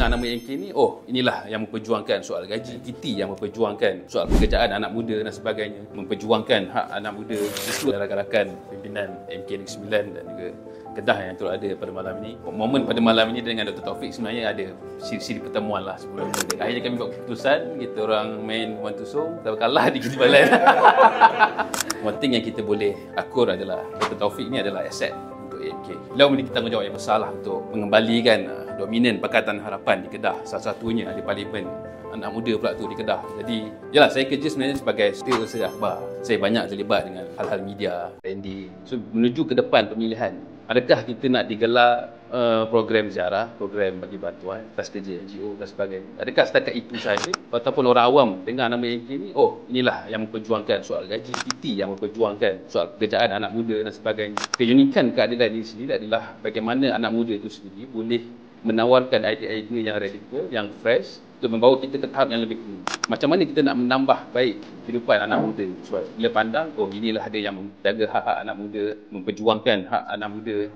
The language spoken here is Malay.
dengar nama MK ni, oh inilah yang memperjuangkan soal gaji PT, yang memperjuangkan soal pekerjaan anak muda dan sebagainya, memperjuangkan hak anak muda. Itu rakan-rakan pimpinan MK Negeri Sembilan dan juga Kedah yang turut ada pada malam ini. Momen pada malam ini dengan Dr. Taufik sebenarnya ada siri pertemuan lah sebelum ini. Akhirnya kami buat keputusan, kita orang main one to song, kita kalah di Kejimbalan. One thing yang kita boleh akur adalah Dr. Taufik ni adalah aset untuk AMK. Beliau memiliki tanggungjawab yang besar lah untuk mengembalikan dominan Pakatan Harapan di Kedah. Salah satunya di Parlimen anak muda pula tu di Kedah. Jadi, yalah, saya kerja sebenarnya sebagai setiausaha akhbar. Saya banyak terlibat dengan hal-hal media, branding. So, menuju ke depan pemilihan, adakah kita nak digelar program ziarah, program bagi bantuan, atas kerja NGO dan sebagainya? Adakah setakat itu sahaja? Ataupun orang awam dengar nama MK ni, oh inilah yang memperjuangkan soal gaji PT, yang memperjuangkan soal pekerjaan anak muda dan sebagainya. Keunikan keadilan ini sendiri adalah bagaimana anak muda itu sendiri boleh menawarkan idea-idea yang radikal, yang fresh untuk membawa kita ke tahap yang lebih tinggi. Macam mana kita nak menambah baik kehidupan anak muda? Sebab bila pandang, oh inilah dia yang menjaga hak-hak anak muda, memperjuangkan hak anak muda.